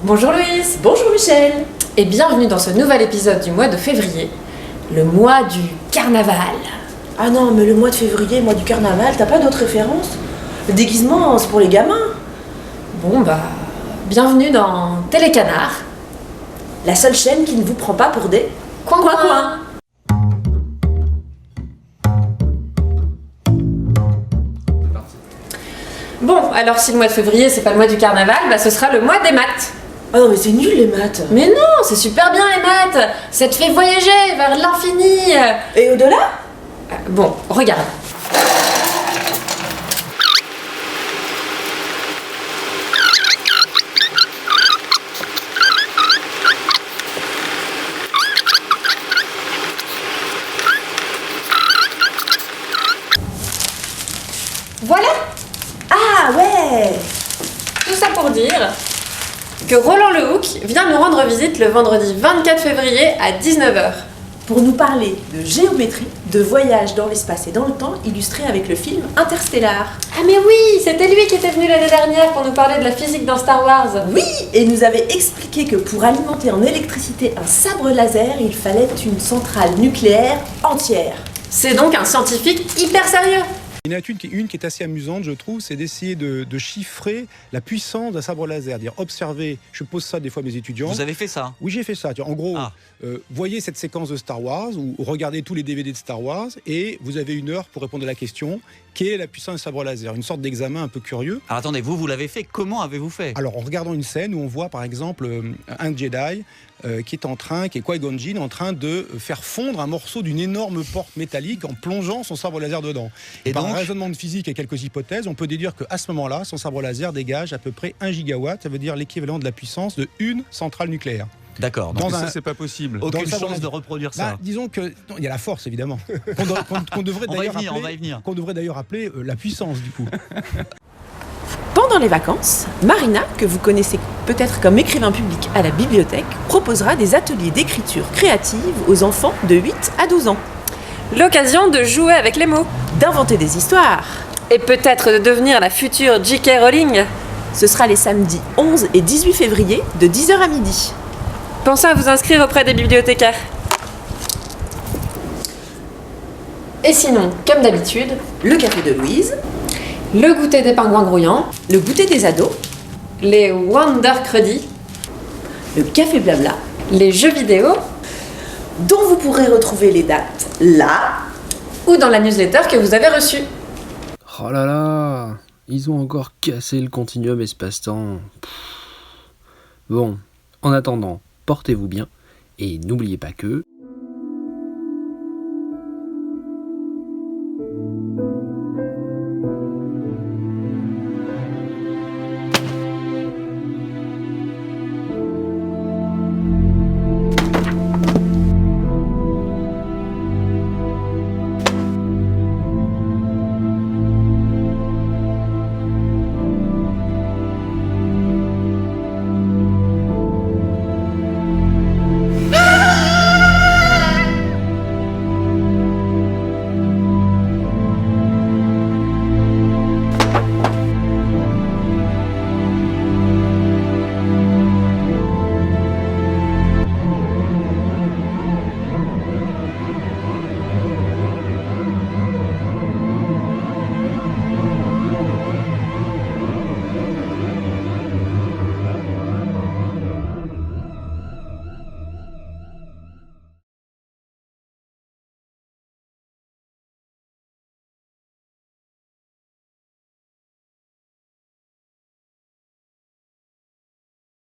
Bonjour Louise. Bonjour Michel. Et bienvenue dans ce nouvel épisode du mois de février, le mois du carnaval. Ah non, mais le mois de février, mois du carnaval, t'as pas d'autres références? Le déguisement, c'est pour les gamins. Bon bienvenue dans Télécanard. La seule chaîne qui ne vous prend pas pour des... Coin. Bon, alors si le mois de février c'est pas le mois du carnaval, ce sera le mois des maths. Ah non mais c'est nul les maths. Mais non, c'est super bien les maths. Ça te fait voyager vers l'infini. Et au-delà? Bon, regarde. Voilà. Ah ouais. Tout ça pour dire que Roland Lehoucq vient nous rendre visite le vendredi 24 février à 19h. Pour nous parler de géométrie, de voyage dans l'espace et dans le temps, illustré avec le film Interstellar. Ah mais oui, c'était lui qui était venu l'année dernière pour nous parler de la physique dans Star Wars. Oui, et nous avait expliqué que pour alimenter en électricité un sabre laser, il fallait une centrale nucléaire entière. C'est donc un scientifique hyper sérieux. Il y en a une qui est assez amusante, je trouve, c'est d'essayer de chiffrer la puissance d'un sabre laser. Dire observer, je pose ça des fois à mes étudiants. Vous avez fait ça? Oui, j'ai fait ça. En gros, voyez cette séquence de Star Wars, ou regardez tous les DVD de Star Wars, et vous avez 1 heure pour répondre à la question, quelle est la puissance d'un sabre laser? Une sorte d'examen un peu curieux. Alors attendez, vous l'avez fait, comment avez-vous fait? Alors en regardant une scène où on voit par exemple un Jedi qui est Qui-Gon Jinn en train de faire fondre un morceau d'une énorme porte métallique en plongeant son sabre laser dedans. Et par un raisonnement de physique et quelques hypothèses, on peut déduire qu'à ce moment-là, son sabre laser dégage à peu près 1 gigawatt, ça veut dire l'équivalent de la puissance de une centrale nucléaire. D'accord. Donc ça, c'est pas possible. Aucune chance de reproduire ça. Disons que il y a la force évidemment. Qu'on devrait d'ailleurs appeler la puissance du coup. Pendant les vacances, Marina, que vous connaissez peut-être comme écrivain public à la bibliothèque, proposera des ateliers d'écriture créative aux enfants de 8 à 12 ans. L'occasion de jouer avec les mots. D'inventer des histoires. Et peut-être de devenir la future J.K. Rowling. Ce sera les samedis 11 et 18 février de 10h à midi. Pensez à vous inscrire auprès des bibliothécaires. Et sinon, comme d'habitude, Le café de Louise, le goûter des pingouins grouillants, le goûter des ados, les Wonder Cruddy, le café blabla, les jeux vidéo, dont vous pourrez retrouver les dates là ou dans la newsletter que vous avez reçue. Oh là là, ils ont encore cassé le continuum espace-temps. Bon, en attendant, portez-vous bien et n'oubliez pas que...